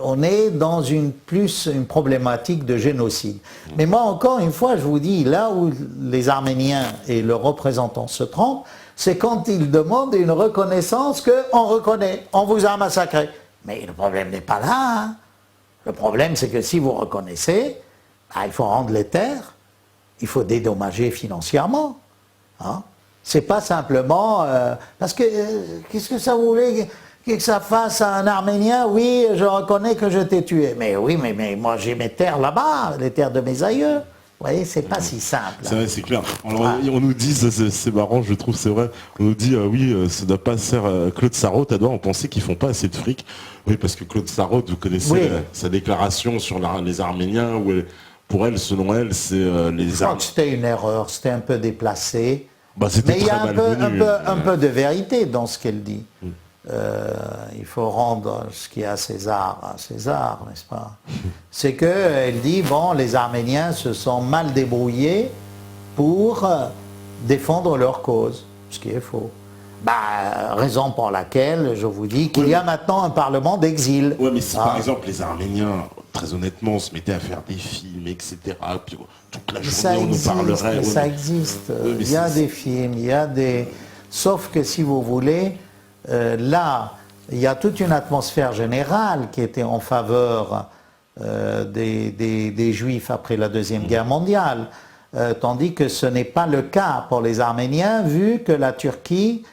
on est dans une problématique de génocide. Mais moi, encore une fois, je vous dis, là où les Arméniens et leurs représentants se trompent, c'est quand ils demandent une reconnaissance qu'on reconnaît, on vous a massacré. Mais le problème n'est pas là. Hein. Le problème, c'est que si vous reconnaissez, il faut rendre les terres, il faut dédommager financièrement. Hein. C'est pas simplement... parce que, qu'est-ce que ça voulait que ça fasse à un Arménien? Oui, je reconnais que je t'ai tué. Mais oui, mais moi j'ai mes terres là-bas, les terres de mes aïeux. Vous voyez, c'est pas si simple. C'est vrai, c'est clair. On nous dit, c'est marrant, je trouve, c'est vrai, on nous dit, oui, ça ne doit pas faire Claude Sarraute, on pensait qu'ils font pas assez de fric. Oui, parce que Claude Sarraute, vous connaissez sa déclaration sur les Arméniens, où pour elle, selon elle, c'est les Je crois que c'était une erreur, c'était un peu déplacé. Bah, mais il y a un peu de vérité dans ce qu'elle dit. Il faut rendre ce qui est à César, n'est-ce pas? C'est qu'elle dit, bon, les Arméniens se sont mal débrouillés pour défendre leur cause, ce qui est faux. Raison pour laquelle je vous dis qu'il y a maintenant un parlement d'exil. Oui, mais si par exemple les Arméniens, très honnêtement, se mettaient à faire des films, etc., puis toute la journée on nous parlerait... Ça existe, il y a des films, il y a des... Sauf que si vous voulez... là, il y a toute une atmosphère générale qui était en faveur des Juifs après la Deuxième Guerre mondiale, tandis que ce n'est pas le cas pour les Arméniens, vu que la Turquie,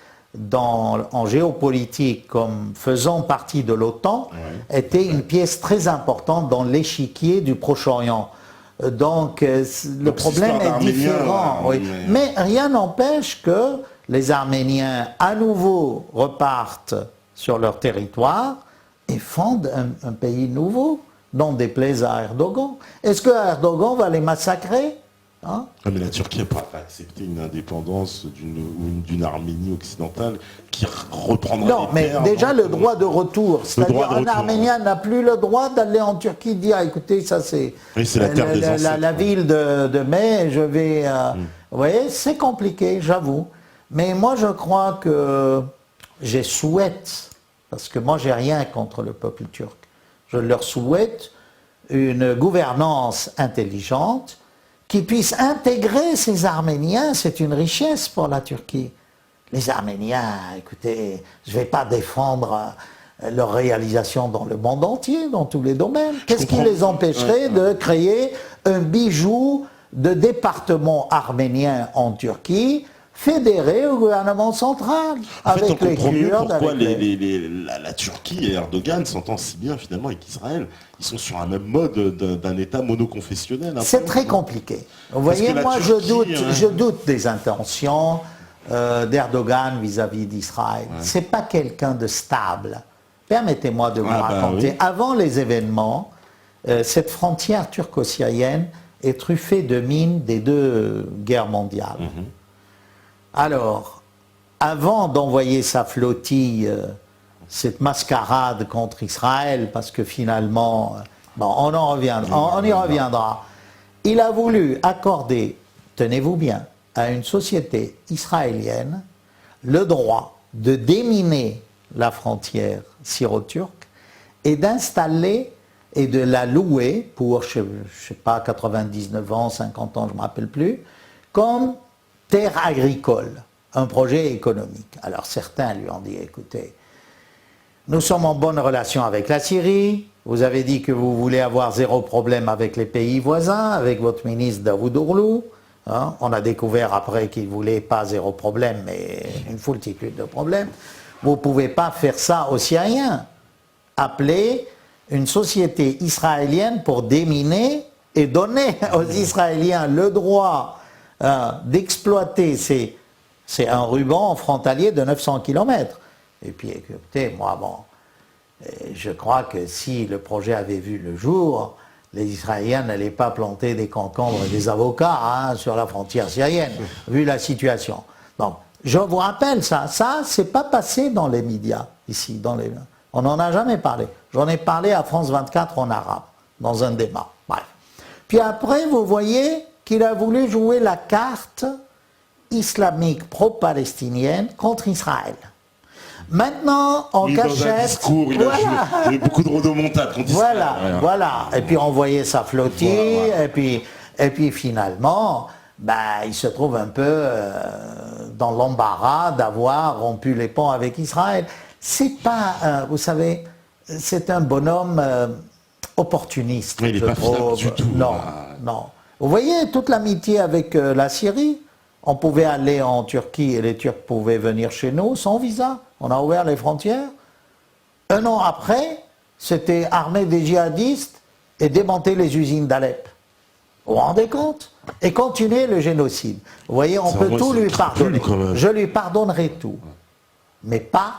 en géopolitique, comme faisant partie de l'OTAN, était une pièce très importante dans l'échiquier du Proche-Orient. Donc le problème est différent. Mais rien n'empêche que les Arméniens, à nouveau, repartent sur leur territoire et fondent un pays nouveau, non déplaise à Erdogan. Est-ce que Erdogan va les massacrer? Hein? Mais la Turquie n'a pas accepté une indépendance d'une Arménie occidentale qui reprendrait non, mais terres, déjà le droit de retour. C'est-à-dire un Arménien n'a plus le droit d'aller en Turquie et dire, écoutez, ça c'est la ville de mai, je vais... Vous voyez, c'est compliqué, j'avoue. Mais moi, je crois que je souhaite, parce que moi, j'ai rien contre le peuple turc, je leur souhaite une gouvernance intelligente qui puisse intégrer ces Arméniens. C'est une richesse pour la Turquie. Les Arméniens, écoutez, je ne vais pas défendre leur réalisation dans le monde entier, dans tous les domaines. Qu'est-ce qui les empêcherait de créer un bijou de département arménien en Turquie, fédéré au gouvernement central. En fait, on comprend mieux pourquoi la Turquie et Erdogan s'entendent si bien finalement avec Israël. Ils sont sur un même mode d'un État monoconfessionnel. C'est très compliqué. Vous voyez, moi je doute des intentions d'Erdogan vis-à-vis d'Israël. C'est pas quelqu'un de stable. Permettez-moi de vous raconter. Avant les événements, cette frontière turco-syrienne est truffée de mines des deux guerres mondiales. Alors, avant d'envoyer sa flottille, cette mascarade contre Israël, parce que finalement, on y reviendra, il a voulu accorder, tenez-vous bien, à une société israélienne le droit de déminer la frontière syro-turque et d'installer et de la louer pour, je ne sais pas, 99 ans, 50 ans, je ne me rappelle plus, comme terre agricole, un projet économique. Alors certains lui ont dit, écoutez, nous sommes en bonne relation avec la Syrie, vous avez dit que vous voulez avoir zéro problème avec les pays voisins, avec votre ministre Davutoglu, hein? On a découvert après qu'il ne voulait pas zéro problème, mais une foultitude de problèmes. Vous ne pouvez pas faire ça aux Syriens. Appelez une société israélienne pour déminer et donner aux Israéliens le droit d'exploiter c'est un ruban frontalier de 900 km. Et puis, écoutez, moi, je crois que si le projet avait vu le jour, les Israéliens n'allaient pas planter des concombres et des avocats sur la frontière syrienne, vu la situation. Donc, je vous rappelle ça c'est pas passé dans les médias, ici, on n'en a jamais parlé. J'en ai parlé à France 24 en arabe, dans un débat. Bref. Puis après, vous voyez qu'il a voulu jouer la carte islamique pro-palestinienne contre Israël. Maintenant, en Dans un cachette, discours, il y a eu beaucoup de rodomontades contre voilà, Israël. voilà. Et puis envoyer sa flottille, Voilà. et puis finalement, il se trouve un peu dans l'embarras d'avoir rompu les ponts avec Israël. C'est pas, vous savez, c'est un bonhomme opportuniste. Mais il n'est pas fiable du tout. Non, non. Vous voyez toute l'amitié avec la Syrie. On pouvait aller en Turquie et les Turcs pouvaient venir chez nous sans visa. On a ouvert les frontières. Un an après, c'était armer des djihadistes et démonter les usines d'Alep. Vous vous rendez compte? Et continuer le génocide. Vous voyez, on peut tout lui pardonner. Je lui pardonnerai tout. Mais pas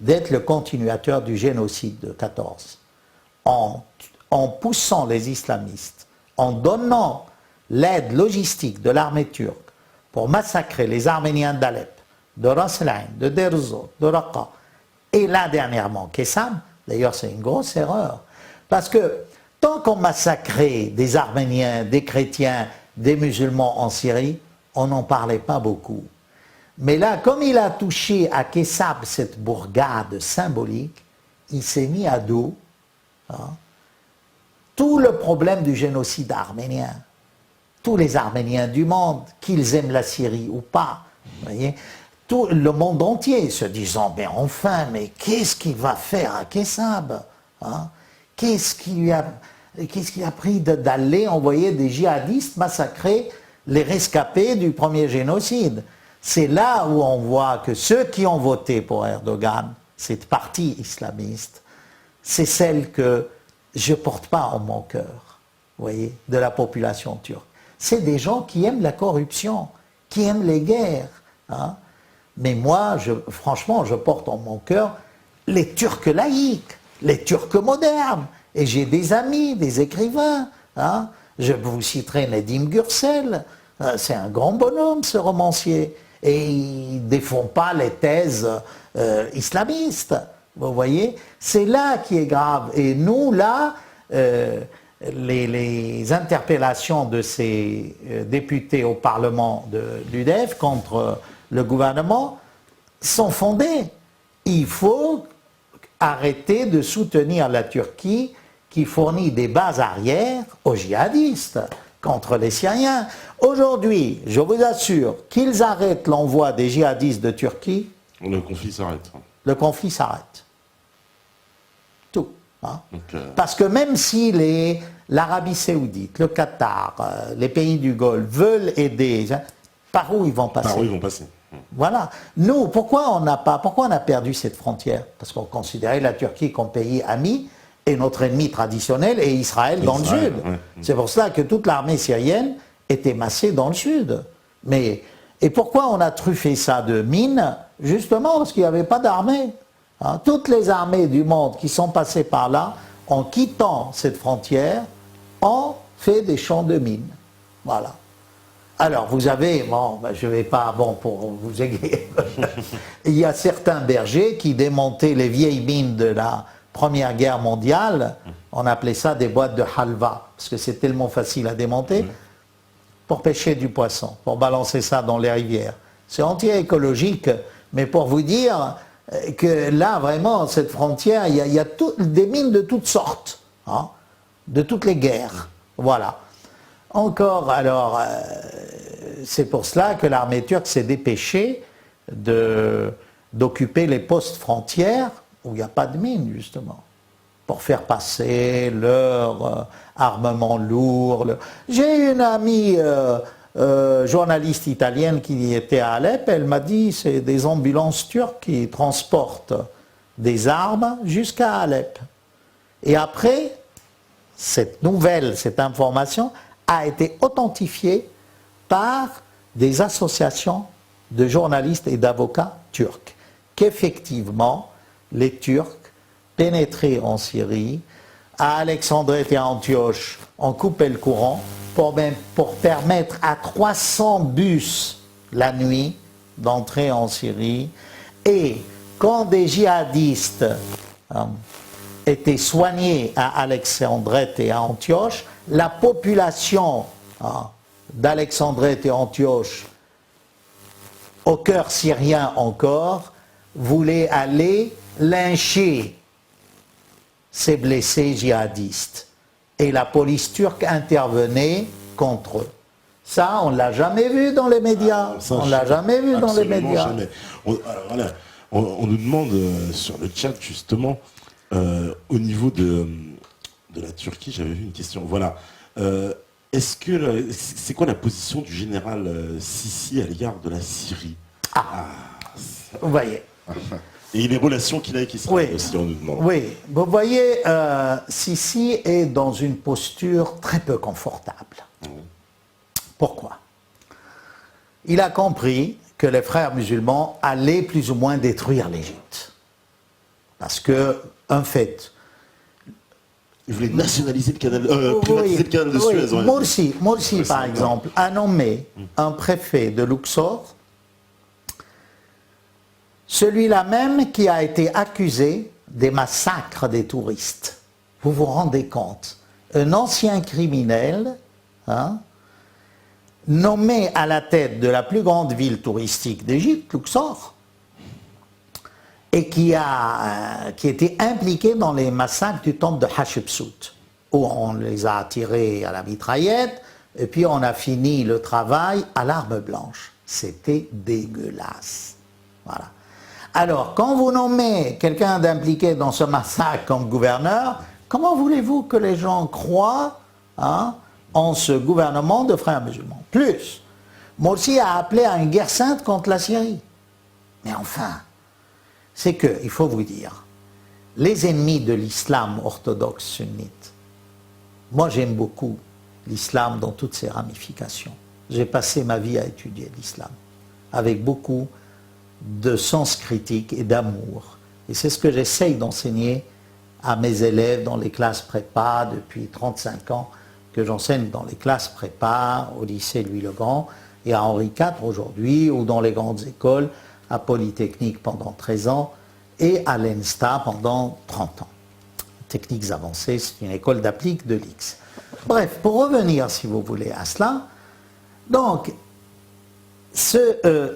d'être le continuateur du génocide de 14. En poussant les islamistes, en donnant l'aide logistique de l'armée turque pour massacrer les Arméniens d'Alep, de Ras el Ain, de Deir ez-Zor, de Raqqa, et là dernièrement Kessam, d'ailleurs c'est une grosse erreur, parce que tant qu'on massacrait des Arméniens, des chrétiens, des musulmans en Syrie, on n'en parlait pas beaucoup. Mais là, comme il a touché à Kessab cette bourgade symbolique, il s'est mis à dos tout le problème du génocide arménien. Tous les Arméniens du monde, qu'ils aiment la Syrie ou pas, vous voyez, tout le monde entier se disant, mais enfin, mais qu'est-ce qu'il va faire à Kessab, Qu'est-ce qui lui a pris d'aller envoyer des djihadistes massacrer les rescapés du premier génocide? C'est là où on voit que ceux qui ont voté pour Erdogan, cette partie islamiste, c'est celle que je ne porte pas en mon cœur, vous voyez, de la population turque. C'est des gens qui aiment la corruption, qui aiment les guerres. Mais moi, franchement, je porte en mon cœur les Turcs laïcs, les Turcs modernes. Et j'ai des amis, des écrivains. Je vous citerai Nedim Gürsel. C'est un grand bonhomme, ce romancier. Et il ne défend pas les thèses islamistes. Vous voyez, c'est là qui est grave. Et nous, là, les interpellations de ces députés au Parlement de l'UDF contre le gouvernement sont fondées. Il faut arrêter de soutenir la Turquie qui fournit des bases arrières aux djihadistes contre les Syriens. Aujourd'hui, je vous assure qu'ils arrêtent l'envoi des djihadistes de Turquie. Le conflit s'arrête. Le conflit s'arrête. Tout. Parce que même si l'Arabie Saoudite, le Qatar, les pays du Golfe veulent aider, par où ils vont passer? Par où ils vont passer. Voilà. Nous, pourquoi on a perdu cette frontière? Parce qu'on considérait la Turquie comme pays ami et notre ennemi traditionnel et Israël dans le sud. Ouais. C'est pour cela que toute l'armée syrienne était massée dans le sud. Et pourquoi on a truffé ça de mines? Justement parce qu'il n'y avait pas d'armée. Toutes les armées du monde qui sont passées par là, en quittant cette frontière, ont fait des champs de mines. Voilà. Alors, vous avez, je ne vais pas, pour vous égayer, il y a certains bergers qui démontaient les vieilles mines de la Première Guerre mondiale, on appelait ça des boîtes de halva, parce que c'est tellement facile à démonter, pour pêcher du poisson, pour balancer ça dans les rivières. C'est anti-écologique, mais pour vous dire que là, vraiment, cette frontière, il y a des mines de toutes sortes, de toutes les guerres, voilà. Encore, alors, c'est pour cela que l'armée turque s'est dépêchée d'occuper les postes frontières où il n'y a pas de mines, justement, pour faire passer leur armement lourd. J'ai une amie journaliste italienne qui était à Alep, elle m'a dit c'est des ambulances turques qui transportent des armes jusqu'à Alep. Et après, cette information a été authentifiée par des associations de journalistes et d'avocats turcs, qu'effectivement, les Turcs pénétraient en Syrie, à Alexandrette et à Antioche, ont coupé le courant pour permettre à 300 bus la nuit d'entrer en Syrie. Et quand des djihadistes étaient soignés à Alexandrette et à Antioche, la population d'Alexandrette et Antioche, au cœur syrien encore, voulait aller lyncher ces blessés djihadistes. Et la police turque intervenait contre eux. Ça, on ne l'a jamais vu dans les médias. On ne l'a jamais vu dans les médias. Jamais. On nous demande sur le chat, justement, au niveau de la Turquie, j'avais vu une question. Voilà. C'est quoi la position du général Sisi à l'égard de la Syrie? Vous voyez. Et les relations qu'il a avec Israël aussi, on nous demande. Oui, vous voyez, Sisi est dans une posture très peu confortable. Pourquoi? Il a compris que les frères musulmans allaient plus ou moins détruire l'Égypte. Parce que, un fait... Il voulait nationaliser le canal, privatiser le canal de Suez. Ouais. Morsi, par exemple, a nommé un préfet de Luxor, celui-là même qui a été accusé des massacres des touristes. Vous vous rendez compte? Un ancien criminel, nommé à la tête de la plus grande ville touristique d'Égypte, Luxor, et qui était impliqué dans les massacres du temple de Hatshepsut, où on les a tirés à la mitraillette, et puis on a fini le travail à l'arme blanche. C'était dégueulasse. Voilà. Alors, quand vous nommez quelqu'un d'impliqué dans ce massacre comme gouverneur, comment voulez-vous que les gens croient en ce gouvernement de frères musulmans? Plus, Morsi a appelé à une guerre sainte contre la Syrie. Mais enfin, c'est que, il faut vous dire, les ennemis de l'islam orthodoxe sunnite, moi j'aime beaucoup l'islam dans toutes ses ramifications. J'ai passé ma vie à étudier l'islam, avec beaucoup de sens critique et d'amour. Et c'est ce que j'essaye d'enseigner à mes élèves dans les classes prépa depuis 35 ans, que j'enseigne dans les classes prépa, au lycée Louis-le-Grand et à Henri IV aujourd'hui, ou dans les grandes écoles, à Polytechnique pendant 13 ans et à l'ENSTA pendant 30 ans. Techniques avancées, c'est une école d'applique de l'X. Bref, pour revenir, si vous voulez, à cela, donc,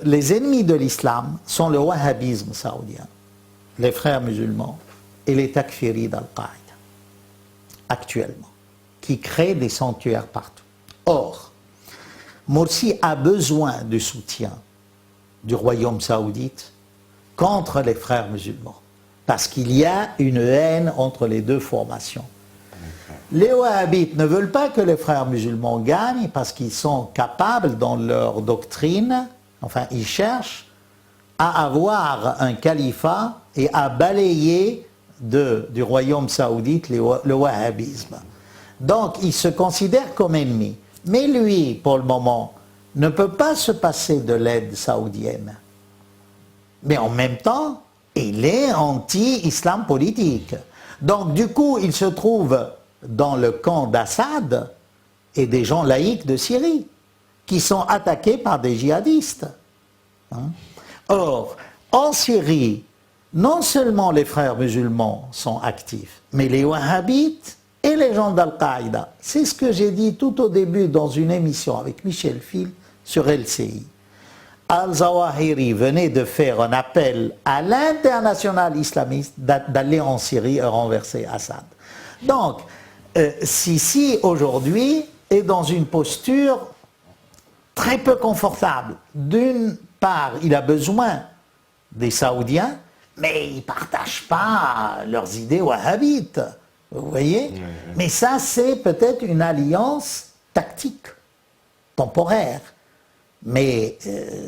les ennemis de l'islam sont le wahhabisme saoudien, les frères musulmans et les takfiris d'Al-Qaïda, actuellement, qui créent des sanctuaires partout. Or, Morsi a besoin du soutien du royaume saoudite contre les frères musulmans, parce qu'il y a une haine entre les deux formations. Les wahhabites ne veulent pas que les frères musulmans gagnent parce qu'ils sont capables dans leur doctrine, enfin ils cherchent à avoir un califat et à balayer du royaume saoudite le wahhabisme. Donc ils se considèrent comme ennemis. Mais lui, pour le moment, ne peut pas se passer de l'aide saoudienne. Mais en même temps, il est anti-islam politique. Donc du coup, il se trouve dans le camp d'Assad et des gens laïcs de Syrie, qui sont attaqués par des djihadistes. Or, en Syrie, non seulement les frères musulmans sont actifs, mais les wahhabites et les gens d'Al-Qaïda. C'est ce que j'ai dit tout au début dans une émission avec Michel Fil sur LCI. Al-Zawahiri venait de faire un appel à l'international islamiste d'aller en Syrie et renverser Assad. Donc, Sisi aujourd'hui est dans une posture très peu confortable. D'une part, il a besoin des Saoudiens, mais ils ne partagent pas leurs idées wahhabites. Vous voyez? Mais ça, c'est peut-être une alliance tactique, temporaire. Mais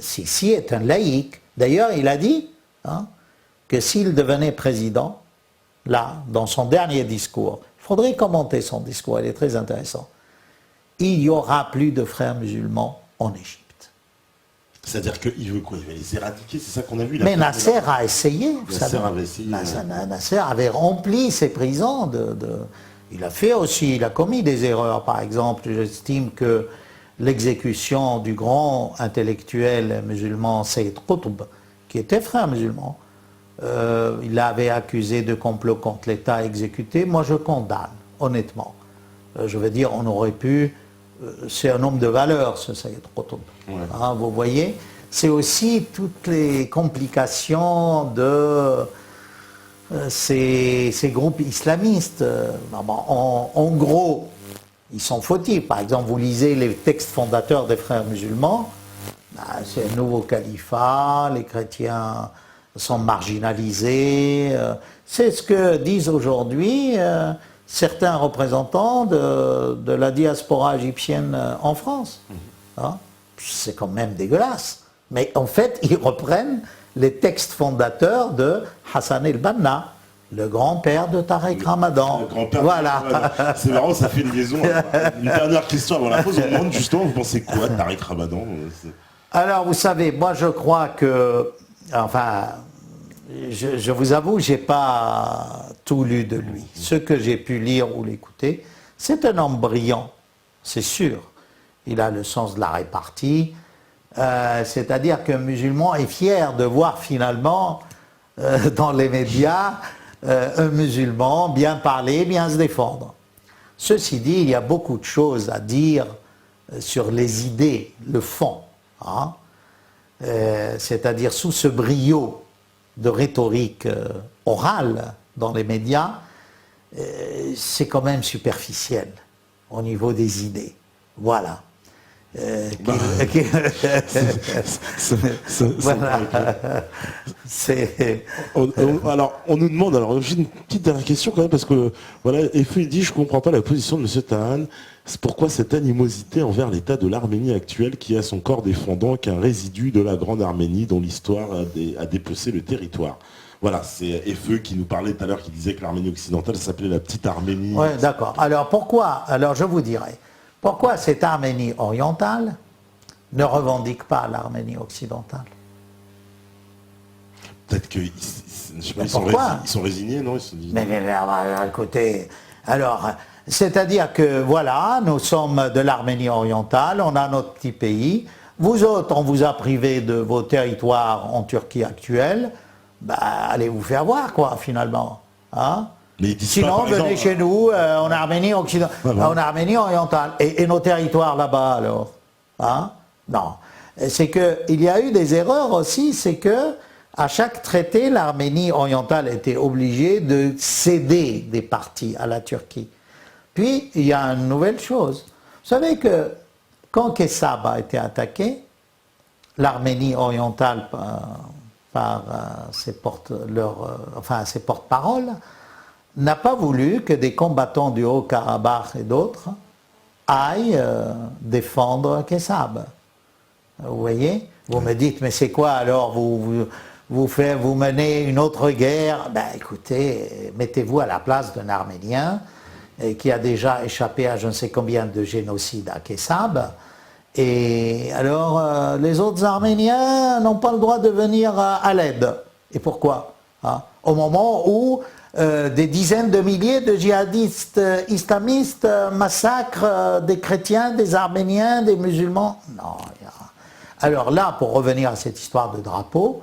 Sisi est un laïc. D'ailleurs, il a dit que s'il devenait président, là, dans son dernier discours, il faudrait commenter son discours, il est très intéressant, il n'y aura plus de frères musulmans en Égypte. C'est-à-dire qu'il veut quoi? Il va les éradiquer, c'est ça qu'on a vu. Mais Nasser a essayé. Nasser avait rempli ses prisons. Il a fait aussi, il a commis des erreurs. Par exemple, j'estime que l'exécution du grand intellectuel musulman Sayyid Qutb, qui était frère musulman, il l'avait accusé de complot contre l'État exécuté. Moi, je condamne, honnêtement. Je veux dire, on aurait pu... c'est un homme de valeur, ce Sayyid Qutb. Vous voyez, c'est aussi toutes les complications de ces groupes islamistes. En gros, ils sont fautifs. Par exemple, vous lisez les textes fondateurs des frères musulmans, c'est un nouveau califat, les chrétiens sont marginalisés. C'est ce que disent aujourd'hui certains représentants de la diaspora égyptienne en France. Hein? C'est quand même dégueulasse. Mais en fait, ils reprennent les textes fondateurs de Hassan el-Banna, le grand-père de Tariq Ramadan. Le grand-père voilà. C'est marrant, ça fait une liaison. Une dernière question avant la pause. On demande justement, vous pensez quoi de Tariq Ramadan? Alors, vous savez, moi je crois que, enfin, je vous avoue, je n'ai pas tout lu de lui. Ce que j'ai pu lire ou l'écouter, c'est un homme brillant, c'est sûr. Il a le sens de la répartie, c'est-à-dire qu'un musulman est fier de voir finalement dans les médias un musulman bien parler, bien se défendre. Ceci dit, il y a beaucoup de choses à dire sur les idées, le fond. Hein, c'est-à-dire sous ce brio de rhétorique orale dans les médias, c'est quand même superficiel au niveau des idées. Voilà. Voilà. Alors, on nous demande, alors j'ai une petite dernière question quand même, parce que voilà, Efeu il dit, je ne comprends pas la position de M. Tahan. Pourquoi cette animosité envers l'état de l'Arménie actuelle qui a son corps défendant qu'un résidu de la Grande Arménie dont l'histoire a dépecé le territoire? Voilà, c'est Efeu qui nous parlait tout à l'heure, qui disait que l'Arménie occidentale s'appelait la petite Arménie. Oui, d'accord. Alors pourquoi? Alors je vous dirai. Pourquoi cette Arménie orientale ne revendique pas l'Arménie occidentale? Peut-être qu'ils sont résignés, non? Ils se disent, mais écoutez, alors, c'est-à-dire que voilà, nous sommes de l'Arménie orientale, on a notre petit pays. Vous autres, on vous a privé de vos territoires en Turquie actuelle. Bah, allez vous faire voir, quoi, finalement. Hein? Sinon, venez chez nous en Arménie occidentale, en Arménie orientale. Et nos territoires là-bas, alors? Hein? Non. C'est qu'il y a eu des erreurs aussi, c'est que à chaque traité, l'Arménie orientale était obligée de céder des parties à la Turquie. Puis, il y a une nouvelle chose. Vous savez que quand Kessab a été attaqué, l'Arménie orientale, par ses porte-paroles, n'a pas voulu que des combattants du Haut-Karabakh et d'autres aillent défendre Kessab. Vous voyez? Vous me dites, mais c'est quoi alors? Vous menez une autre guerre? Ben écoutez, mettez-vous à la place d'un Arménien qui a déjà échappé à je ne sais combien de génocides à Kessab. Et alors, les autres Arméniens n'ont pas le droit de venir à l'aide. Et pourquoi? Hein? Au moment où des dizaines de milliers de djihadistes islamistes massacrent des chrétiens, des Arméniens, des musulmans. Non. Alors là, pour revenir à cette histoire de drapeau,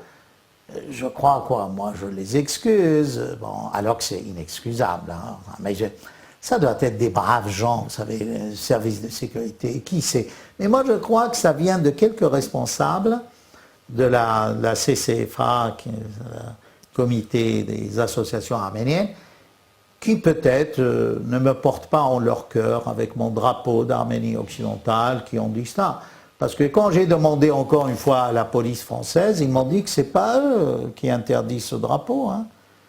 je crois quoi, moi je les excuse, bon, alors que c'est inexcusable. Hein. Mais ça doit être des braves gens, vous savez, le service de sécurité, qui sait. Mais moi je crois que ça vient de quelques responsables de la CCFA, qui est le comité des associations arméniennes, qui peut-être ne me portent pas en leur cœur avec mon drapeau d'Arménie occidentale, qui ont dit ça. Parce que quand j'ai demandé encore une fois à la police française, ils m'ont dit que c'est pas eux qui interdisent ce drapeau. Hein.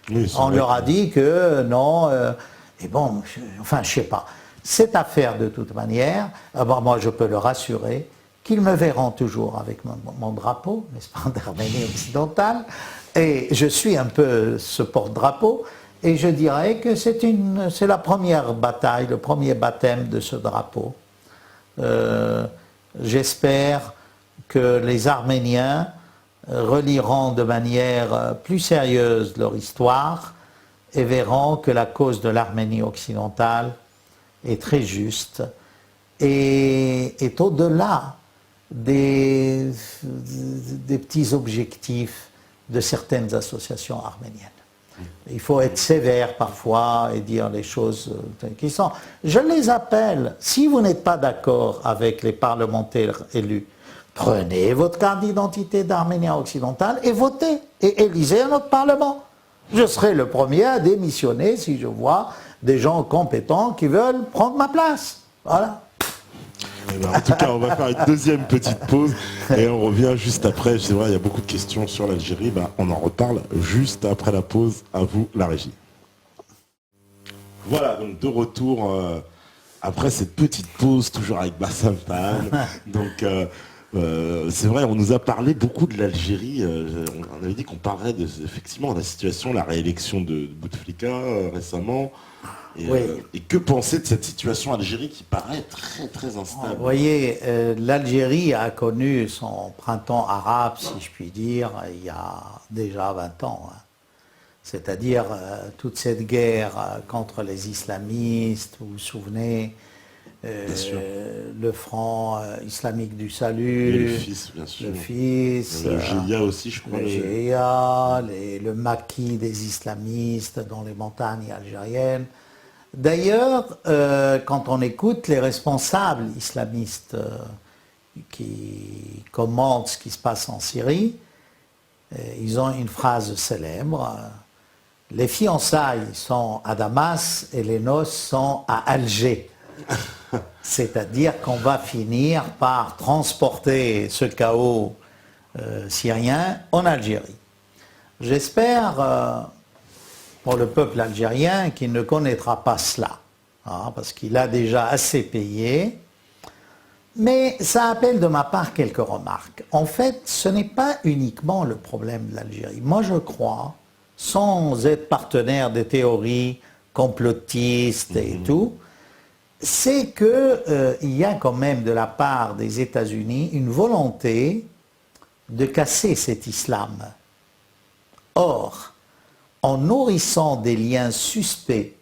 Oui, on leur a dit que non, et bon, enfin je sais pas. Cette affaire de toute manière, moi je peux leur assurer qu'ils me verront toujours avec mon drapeau, n'est-ce pas, d'Arménie occidentale, et je suis un peu ce porte-drapeau, et je dirais que c'est la première bataille, le premier baptême de ce drapeau. J'espère que les Arméniens reliront de manière plus sérieuse leur histoire et verront que la cause de l'Arménie occidentale est très juste et est au-delà des petits objectifs de certaines associations arméniennes. Il faut être sévère parfois et dire les choses qui sont. Je les appelle, si vous n'êtes pas d'accord avec les parlementaires élus, Prenez votre carte d'identité d'Arménien occidental et votez. Et élisez un autre Parlement. Je serai le premier à démissionner si je vois des gens compétents qui veulent prendre ma place. Voilà. En tout cas, on va faire une deuxième petite pause et on revient juste après. C'est vrai, il y a beaucoup de questions sur l'Algérie. On en reparle juste après la pause. À vous, la régie. Voilà, donc de retour après cette petite pause, toujours avec Bassam Fan. Donc, c'est vrai, on nous a parlé beaucoup de l'Algérie. On avait dit qu'on parlerait effectivement de la situation, la réélection de Bouteflika récemment. Et, oui. Et que penser de cette situation Algérie qui paraît très très instable? Vous voyez, l'Algérie a connu son printemps arabe, si je puis dire, il y a déjà 20 ans. Hein. C'est-à-dire toute cette guerre contre les islamistes, vous vous souvenez, le Front islamique du salut, et le fils, bien sûr. Le fils, le GIA aussi, je crois. Le GIA, le maquis des islamistes dans les montagnes algériennes. D'ailleurs, quand on écoute les responsables islamistes qui commentent ce qui se passe en Syrie, ils ont une phrase célèbre. Les fiançailles sont à Damas et les noces sont à Alger. C'est-à-dire qu'on va finir par transporter ce chaos syrien en Algérie. J'espère pour le peuple algérien qu'il ne connaîtra pas cela, hein, parce qu'il a déjà assez payé. Mais ça appelle de ma part quelques remarques. En fait, ce n'est pas uniquement le problème de l'Algérie. Moi, je crois, sans être partenaire des théories complotistes et tout, c'est qu'il y a quand même de la part des États-Unis une volonté de casser cet islam. Or, en nourrissant des liens suspects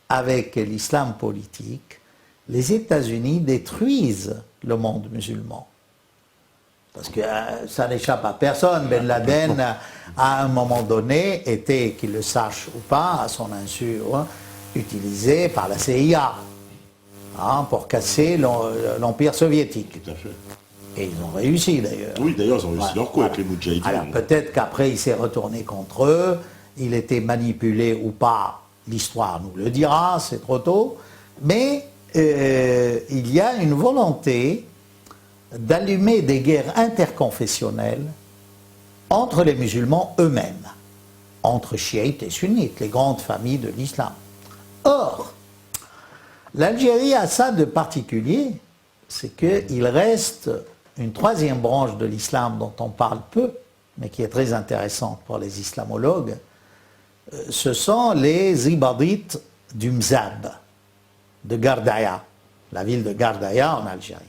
avec l'islam politique, les États-Unis détruisent le monde musulman. Parce que ça n'échappe à personne. Ben Laden, à un moment donné, était, qu'il le sache ou pas, à son insu, utilisé par la CIA pour casser l'Empire soviétique. Tout à fait. Et ils ont réussi d'ailleurs. Oui, d'ailleurs, ils ont réussi leur coup avec les Moudjahidines. Alors peut-être qu'après, il s'est retourné contre eux, il était manipulé ou pas, l'histoire nous le dira, c'est trop tôt, mais il y a une volonté d'allumer des guerres interconfessionnelles entre les musulmans eux-mêmes, entre chiites et sunnites, les grandes familles de l'islam. Or, l'Algérie a ça de particulier, c'est qu'il reste une troisième branche de l'islam dont on parle peu, mais qui est très intéressante pour les islamologues. Ce sont les ibadites du Mzab, de Gardaya, la ville de Gardaya en Algérie.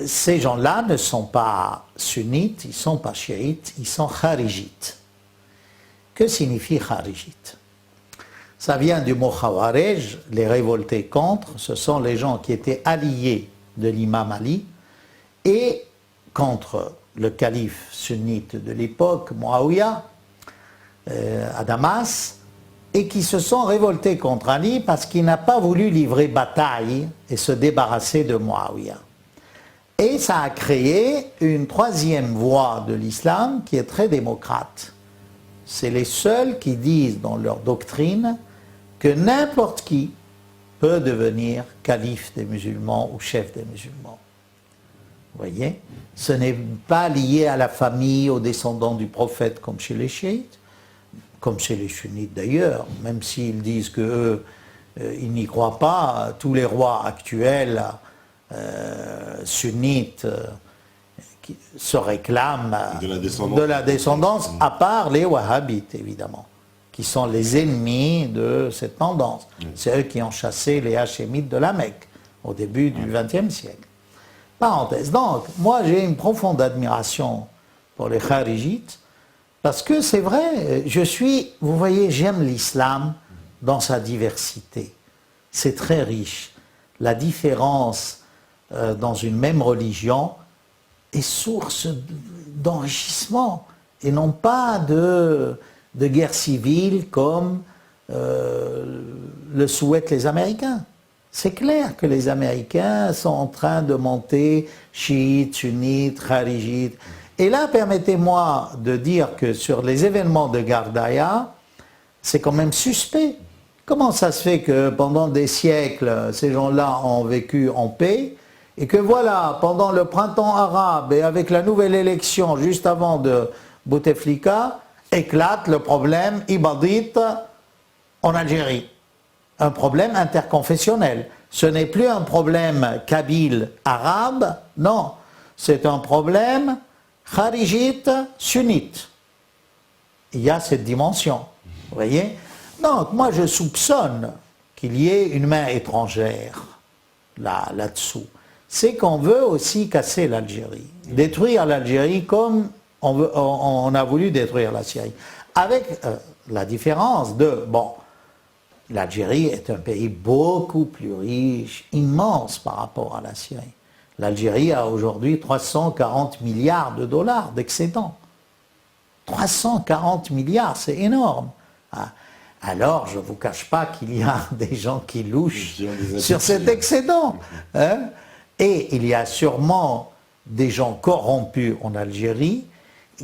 Ces gens-là ne sont pas sunnites, ils ne sont pas chiites, ils sont kharijites. Que signifie kharijite? Ça vient du mot khawarij, les révoltés contre, ce sont les gens qui étaient alliés de l'imam Ali et contre le calife sunnite de l'époque, Muawiyah, à Damas, et qui se sont révoltés contre Ali parce qu'il n'a pas voulu livrer bataille et se débarrasser de Muawiyah. Et ça a créé une troisième voie de l'islam qui est très démocrate. C'est les seuls qui disent dans leur doctrine que n'importe qui peut devenir calife des musulmans ou chef des musulmans. Vous voyez? Ce n'est pas lié à la famille, aux descendants du prophète comme chez les chiites, comme chez les sunnites d'ailleurs, même s'ils disent qu'eux, ils n'y croient pas. Tous les rois actuels sunnites qui se réclament de la descendance, à part les wahhabites évidemment, qui sont les ennemis de cette tendance. C'est eux qui ont chassé les hachémites de la Mecque au début du XXe siècle. Parenthèse. Donc, moi j'ai une profonde admiration pour les kharijites, parce que c'est vrai, vous voyez, j'aime l'islam dans sa diversité. C'est très riche. La différence dans une même religion est source d'enrichissement et non pas de guerre civile comme le souhaitent les Américains. c'est clair que les Américains sont en train de monter chiites, sunnites, kharijites. Et là, permettez-moi de dire que sur les événements de Gardaïa, c'est quand même suspect. Comment ça se fait que pendant des siècles, ces gens-là ont vécu en paix et que voilà, pendant le printemps arabe et avec la nouvelle élection juste avant de Bouteflika, éclate le problème ibadite en Algérie. Un problème interconfessionnel. Ce n'est plus un problème kabyle arabe, non. C'est un problème kharijite sunnite. Il y a cette dimension, vous voyez. Donc moi je soupçonne qu'il y ait une main étrangère là-dessous. C'est qu'on veut aussi casser l'Algérie, détruire l'Algérie comme on a voulu détruire la Syrie. Avec la différence de, bon, l'Algérie est un pays beaucoup plus riche, immense par rapport à la Syrie. L'Algérie a aujourd'hui 340 milliards de dollars d'excédent. 340 milliards, c'est énorme. Alors, je ne vous cache pas qu'il y a des gens qui louchent sur cet excédent. Hein? Et il y a sûrement des gens corrompus en Algérie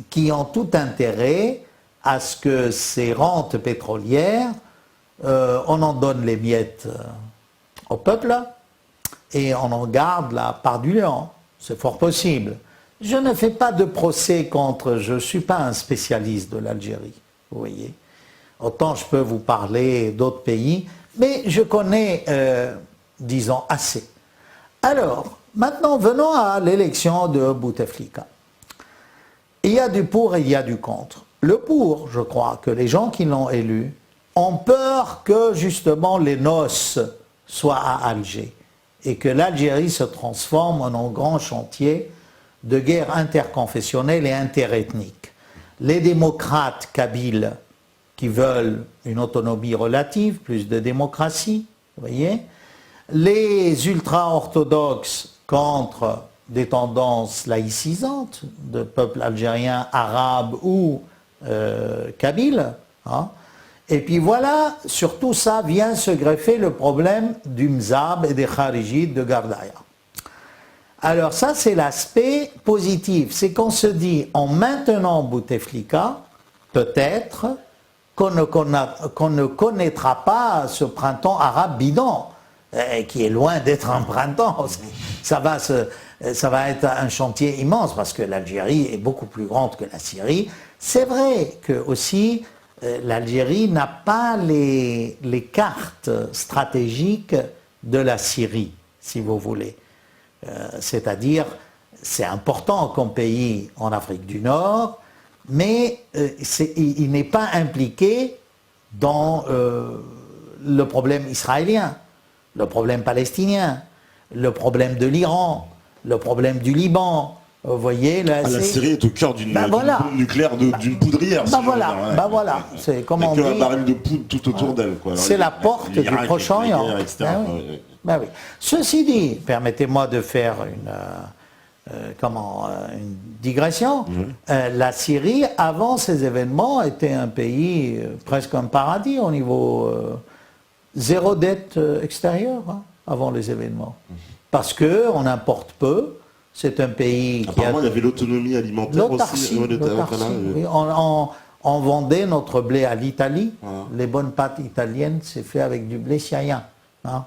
qui ont tout intérêt à ce que ces rentes pétrolières, on en donne les miettes au peuple et on en garde la part du lion. C'est fort possible. Je ne fais pas de procès contre, je ne suis pas un spécialiste de l'Algérie, vous voyez. Autant je peux vous parler d'autres pays, mais je connais, disons, assez. Alors, maintenant, venons à l'élection de Bouteflika. Il y a du pour et il y a du contre. Le pour, je crois que les gens qui l'ont élu ont peur que, justement, les noces soient à Alger et que l'Algérie se transforme en un grand chantier de guerre interconfessionnelle et interethnique. Les démocrates kabyles qui veulent une autonomie relative, plus de démocratie, vous voyez. Les ultra-orthodoxes contre des tendances laïcisantes de peuples algériens, arabes ou kabyles. Hein. Et puis voilà, sur tout ça vient se greffer le problème du Mzab et des Kharijites de Gardaïa. Alors ça, c'est l'aspect positif. C'est qu'on se dit, en maintenant Bouteflika, peut-être qu'on ne connaîtra pas ce printemps arabe bidon, qui est loin d'être un printemps. Ça va être un chantier immense, parce que l'Algérie est beaucoup plus grande que la Syrie. C'est vrai que aussi, l'Algérie n'a pas les cartes stratégiques de la Syrie, si vous voulez. C'est-à-dire, c'est important comme pays en Afrique du Nord, mais il n'est pas impliqué dans le problème israélien, le problème palestinien, le problème de l'Iran, le problème du Liban. Vous voyez, là, la Syrie est au cœur d'une bombe nucléaire, d'une poudrière. Voilà. C'est comme on dit. Un baril de poudre tout autour d'elle. C'est la porte du Proche-Orient. Ben oui. Ceci dit, permettez-moi de faire une digression. La Syrie, avant ces événements, était un pays presque un paradis au niveau zéro dette extérieure, hein, avant les événements. Parce qu'on importe peu. C'est un pays qui apparemment, il y avait l'autonomie alimentaire aussi. Oui. On vendait notre blé à l'Italie. Les bonnes pâtes italiennes, c'est fait avec du blé syrien. Hein.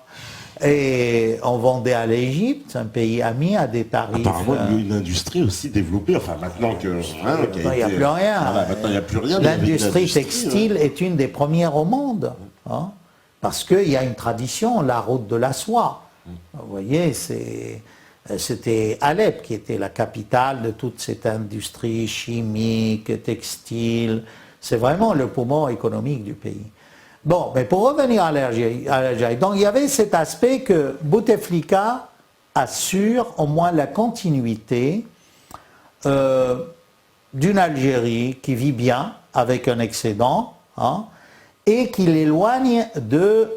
Et on vendait à l'Égypte, un pays ami, à des tarifs... Apparemment, il y a une industrie aussi développée. Enfin, maintenant que... il n'y a plus rien. Maintenant, il n'y a plus rien. L'industrie textile est une des premières au monde. Hein, parce qu'il y a une tradition, la route de la soie. Vous voyez, c'était Alep qui était la capitale de toute cette industrie chimique, textile. C'est vraiment le poumon économique du pays. Bon, mais pour revenir à l'Algérie, donc il y avait cet aspect que Bouteflika assure au moins la continuité d'une Algérie qui vit bien avec un excédent, hein, et qui l'éloigne de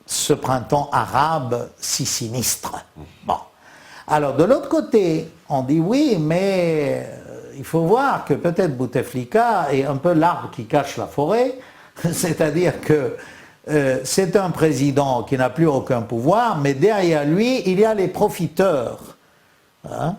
ce printemps arabe si sinistre. Bon. Alors de l'autre côté, on dit oui, mais il faut voir que peut-être Bouteflika est un peu l'arbre qui cache la forêt, c'est-à-dire que c'est un président qui n'a plus aucun pouvoir, mais derrière lui, il y a les profiteurs. Hein,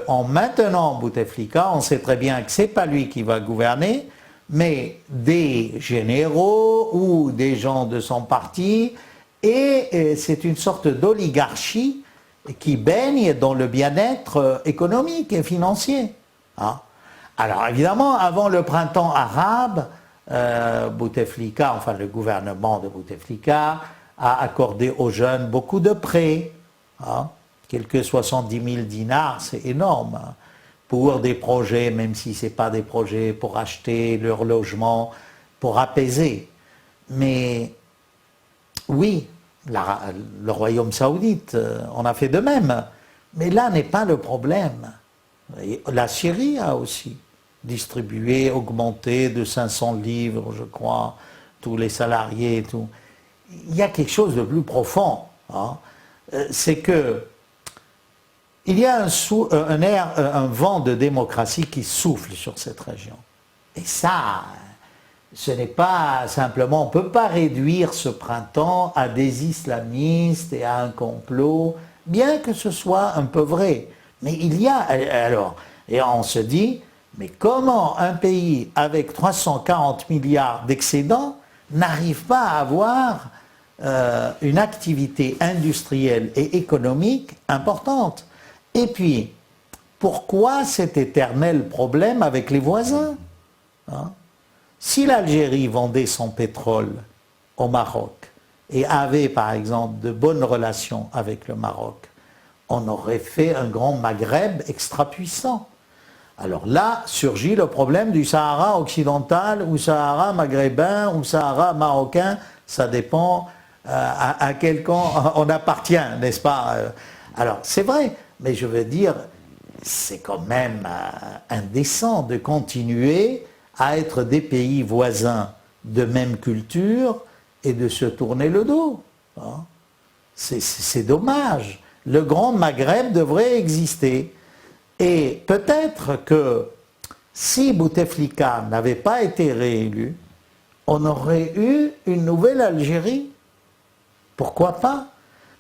en maintenant Bouteflika, on sait très bien que ce n'est pas lui qui va gouverner, mais des généraux ou des gens de son parti, et c'est une sorte d'oligarchie qui baigne dans le bien-être économique et financier. Hein. Alors évidemment, avant le printemps arabe, Bouteflika, enfin le gouvernement de Bouteflika, a accordé aux jeunes beaucoup de prêts. Hein. Quelques 70 000 dinars, c'est énorme. Hein, pour des projets, même si ce n'est pas des projets pour acheter leur logement, pour apaiser. Mais oui, le royaume saoudite, on a fait de même. Mais là n'est pas le problème. La Syrie a aussi distribué, augmenté de 500 livres, je crois, tous les salariés et tout. Il y a quelque chose de plus profond. Hein. C'est que il y a un vent de démocratie qui souffle sur cette région. Et ça, ce n'est pas simplement, on ne peut pas réduire ce printemps à des islamistes et à un complot, bien que ce soit un peu vrai. Mais il y a, alors, et on se dit, mais comment un pays avec 340 milliards d'excédents n'arrive pas à avoir une activité industrielle et économique importante? Et puis, pourquoi cet éternel problème avec les voisins? Hein? Si l'Algérie vendait son pétrole au Maroc et avait, par exemple, de bonnes relations avec le Maroc, on aurait fait un grand Maghreb extra puissant. Alors là, surgit le problème du Sahara occidental, ou Sahara maghrébin, ou Sahara marocain, ça dépend à quel camp on appartient, n'est-ce pas? Alors, c'est vrai. Mais je veux dire, c'est quand même indécent de continuer à être des pays voisins de même culture et de se tourner le dos. Hein. C'est dommage. Le Grand Maghreb devrait exister. Et peut-être que si Bouteflika n'avait pas été réélu, on aurait eu une nouvelle Algérie. Pourquoi pas?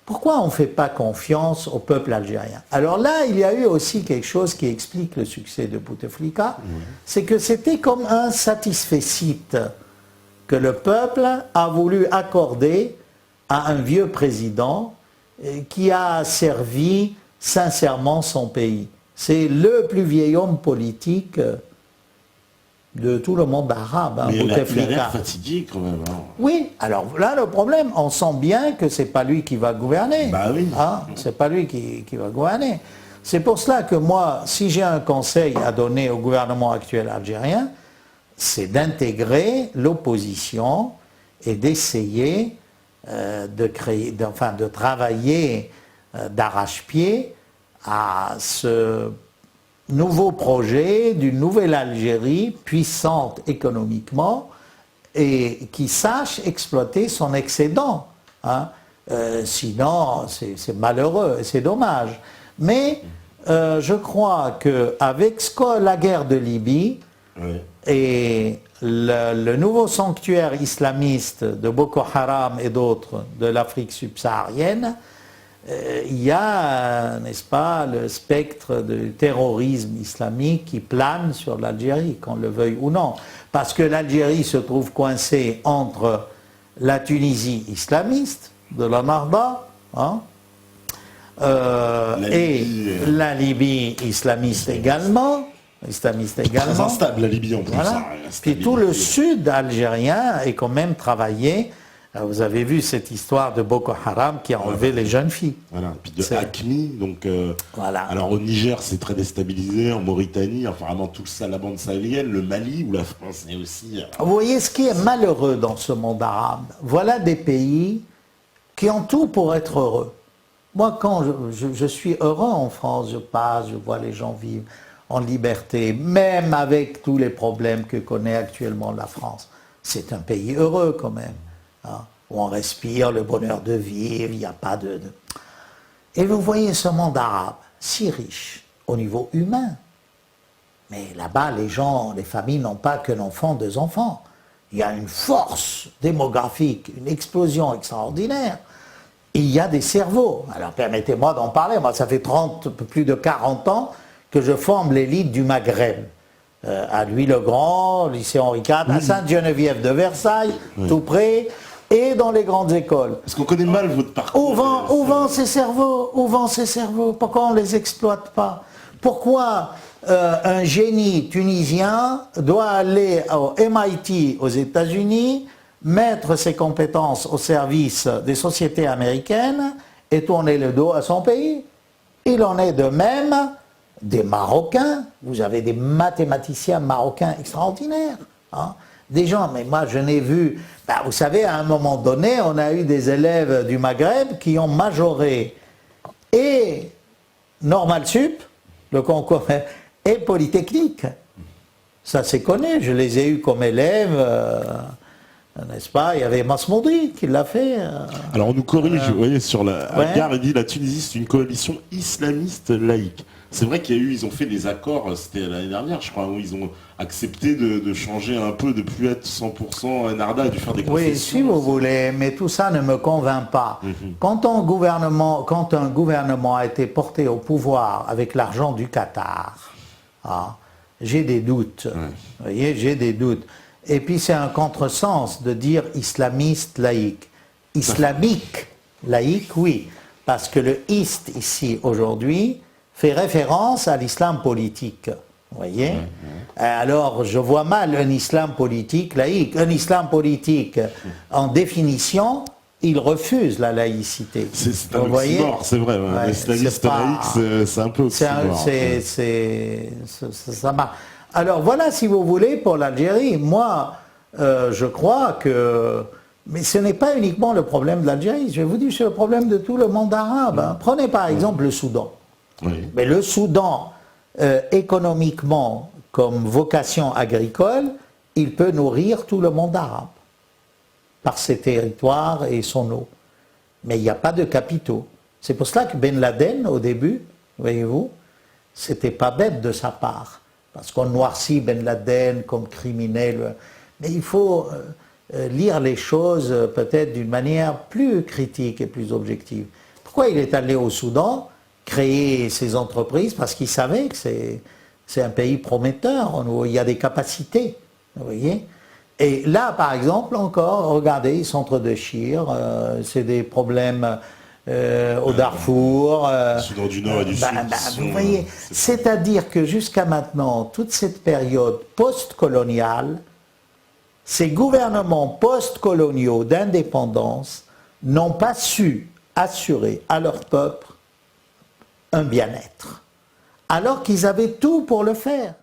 Pourquoi on ne fait pas confiance au peuple algérien? Alors là, il y a eu aussi quelque chose qui explique le succès de Bouteflika, c'est que c'était comme un satisfecit que le peuple a voulu accorder à un vieux président qui a servi sincèrement son pays. C'est le plus vieil homme politique de tout le monde arabe, hein, Bouteflika. Il a l'air fatigué quand même. Hein. Oui, alors là le problème, on sent bien que c'est pas lui qui va gouverner. Bah oui. Hein, c'est pas lui qui va gouverner. C'est pour cela que moi, si j'ai un conseil à donner au gouvernement actuel algérien, c'est d'intégrer l'opposition et d'essayer de travailler d'arrache-pied à ce nouveau projet d'une nouvelle Algérie puissante économiquement et qui sache exploiter son excédent. Hein. Sinon, c'est malheureux et c'est dommage. Mais je crois qu'avec la guerre de Libye et le nouveau sanctuaire islamiste de Boko Haram et d'autres de l'Afrique subsaharienne, il y a, n'est-ce pas, le spectre du terrorisme islamique qui plane sur l'Algérie, qu'on le veuille ou non. Parce que l'Algérie se trouve coincée entre la Tunisie islamiste, de la Narda, hein, et la Libye islamiste également. Très instable la Libye en plus. Voilà. Hein, puis tout le sud algérien est quand même travaillé. Vous avez vu cette histoire de Boko Haram qui a enlevé les jeunes filles. Voilà, puis de Hakmi, donc voilà. Alors au Niger c'est très déstabilisé, en Mauritanie, enfin vraiment tout ça, la bande sahélienne, le Mali, où la France est aussi... Vous voyez ce qui est malheureux dans ce monde arabe, voilà des pays qui ont tout pour être heureux. Moi quand je suis heureux en France, je passe, je vois les gens vivre en liberté, même avec tous les problèmes que connaît actuellement la France. C'est un pays heureux quand même. Hein, où on respire le bonheur de vivre, il n'y a pas de... Et vous voyez ce monde arabe, si riche au niveau humain. Mais là-bas, les gens, les familles n'ont pas qu'un enfant, deux enfants. il y a une force démographique, une explosion extraordinaire. Il y a des cerveaux. Alors permettez-moi d'en parler. Moi, ça fait plus de 40 ans que je forme l'élite du Maghreb. À Louis-le-Grand, au lycée Henri IV, à Sainte-Geneviève de Versailles, tout près, et dans les grandes écoles. Parce qu'on connaît mal votre parcours. Où vont ces cerveaux? Où vont ces cerveaux? Pourquoi on ne les exploite pas? Pourquoi un génie tunisien doit aller au MIT aux États-Unis, mettre ses compétences au service des sociétés américaines et tourner le dos à son pays? Il en est de même des Marocains. Vous avez des mathématiciens marocains extraordinaires. Hein, des gens, mais moi je n'ai vu... vous savez, à un moment donné, on a eu des élèves du Maghreb qui ont majoré et Normal Sup, le concours, et Polytechnique. Ça c'est connu, je les ai eus comme élèves, n'est-ce pas? Il y avait Masmoudi qui l'a fait. Alors on nous corrige, vous voyez, sur la Agar, il dit la Tunisie c'est une coalition islamiste laïque. C'est vrai ils ont fait des accords, c'était l'année dernière je crois, où ils ont accepté de changer un peu, de plus être 100% Enarda, de faire des concessions. Oui, si vous voulez, mais tout ça ne me convainc pas. Quand un gouvernement a été porté au pouvoir avec l'argent du Qatar, j'ai des doutes. Vous voyez, j'ai des doutes. Et puis c'est un contresens de dire islamiste laïque. Islamique laïque, oui, parce que le ist ici aujourd'hui fait référence à l'islam politique. Vous voyez? Alors je vois mal un islam politique laïque. Un islam politique, en définition, il refuse la laïcité. C'est un oxymore, c'est vrai. L'islamiste laïque, c'est un peu oxymore. Ça marche. Alors voilà, si vous voulez, pour l'Algérie, moi, je crois que... Mais ce n'est pas uniquement le problème de l'Algérie, je vous dis, c'est le problème de tout le monde arabe. Prenez par exemple le Soudan. Mais le Soudan, économiquement, comme vocation agricole, il peut nourrir tout le monde arabe, par ses territoires et son eau. Mais il n'y a pas de capitaux. C'est pour cela que Ben Laden, au début, voyez-vous, c'était pas bête de sa part. Parce qu'on noircit Ben Laden comme criminel. Mais il faut lire les choses peut-être d'une manière plus critique et plus objective. Pourquoi il est allé au Soudan, créer ses entreprises? Parce qu'il savait que c'est un pays prometteur, où il y a des capacités. Vous voyez? Et là, par exemple, encore, regardez, ils s'entre-déchirent, c'est des problèmes... au Darfour, Soudan du Nord et du Sud. Vous voyez, c'est-à-dire que jusqu'à maintenant, toute cette période post-coloniale, ces gouvernements post-coloniaux d'indépendance n'ont pas su assurer à leur peuple un bien-être, alors qu'ils avaient tout pour le faire.